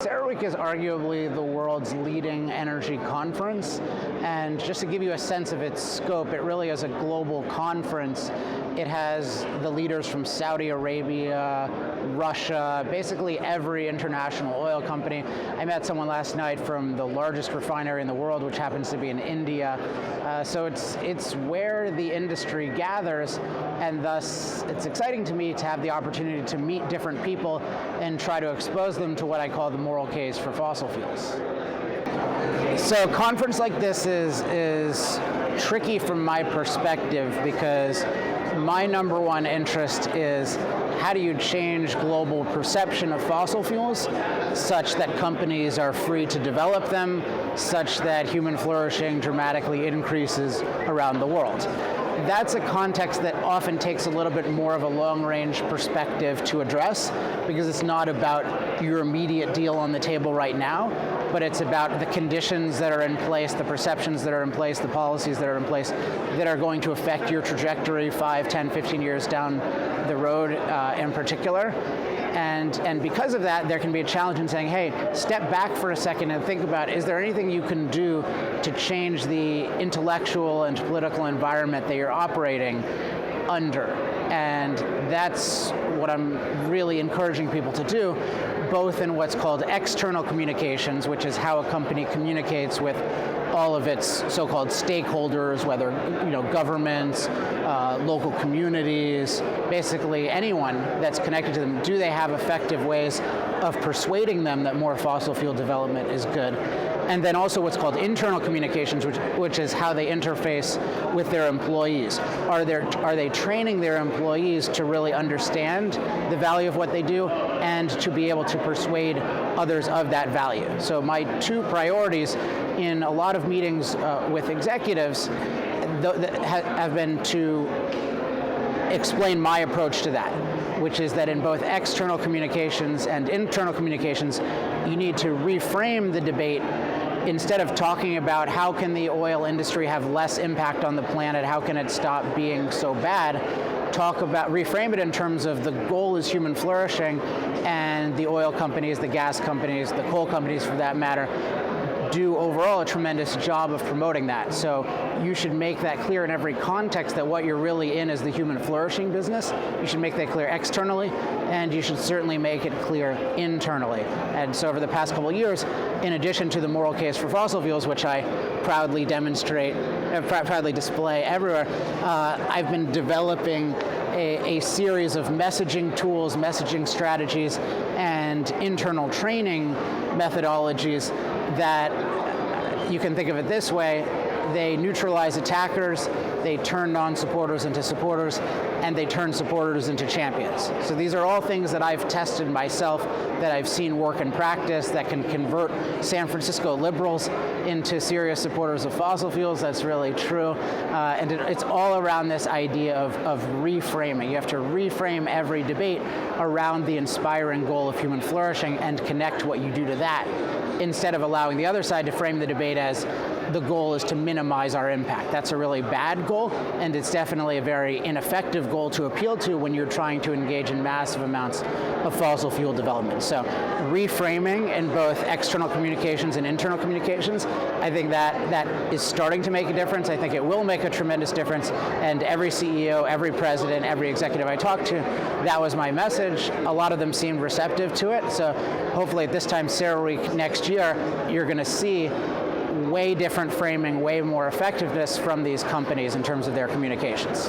CERAWeek is arguably the world's leading energy conference, and just to give you a sense of its scope, it really is a global conference. It has the leaders from Saudi Arabia, Russia, basically every international oil company. I met someone last night from the largest refinery in the world, which happens to be in India. So it's where the industry gathers, and thus it's exciting to me to have the opportunity to meet different people and try to expose them to what I call the moral case for fossil fuels. So a conference like this is tricky from my perspective, because my number one interest is how do you change global perception of fossil fuels such that companies are free to develop them, such that human flourishing dramatically increases around the world. That's a context that often takes a little bit more of a long-range perspective to address, because it's not about your immediate deal on the table right now, but it's about the conditions that are in place, the perceptions that are in place, the policies that are in place that are going to affect your trajectory 5, 10, 15 years down the road in particular. And because of that, there can be a challenge in saying, hey, step back for a second and think about, is there anything you can do to change the intellectual and political environment that you're operating under? And that's what I'm really encouraging people to do, both in what's called external communications, which is how a company communicates with all of its so-called stakeholders, whether governments, local communities, basically anyone that's connected to them. Do they have effective ways of persuading them that more fossil fuel development is good? And then also what's called internal communications, which is how they interface with their employees. Are they training their employees to really understand the value of what they do and to be able to persuade others of that value? So my two priorities in a lot of meetings with executives have been to explain my approach to that, which is that in both external communications and internal communications, you need to reframe the debate. Instead of talking about how can the oil industry have less impact on the planet, how can it stop being so bad, reframe it in terms of the goal is human flourishing, and the oil companies, the gas companies, the coal companies for that matter, do overall a tremendous job of promoting that. So you should make that clear in every context that what you're really in is the human flourishing business. You should make that clear externally, and you should certainly make it clear internally. And so over the past couple of years, in addition to the moral case for fossil fuels, which I proudly display everywhere, I've been developing a series of messaging tools, messaging strategies, and internal training methodologies that you can think of it this way: they neutralize attackers, they turn non-supporters into supporters, and they turn supporters into champions. So these are all things that I've tested myself, that I've seen work in practice, that can convert San Francisco liberals into serious supporters of fossil fuels. That's really true. And it's all around this idea of reframing. You have to reframe every debate around the inspiring goal of human flourishing and connect what you do to that, instead of allowing the other side to frame the debate as the goal is to minimize our impact. That's a really bad goal, and it's definitely a very ineffective goal to appeal to when you're trying to engage in massive amounts of fossil fuel development. So reframing in both external communications and internal communications, I think that is starting to make a difference. I think it will make a tremendous difference, and every CEO, every president, every executive I talked to, that was my message. A lot of them seemed receptive to it, so hopefully at this time CERAWeek next year, you're going to see way different framing, way more effectiveness from these companies in terms of their communications.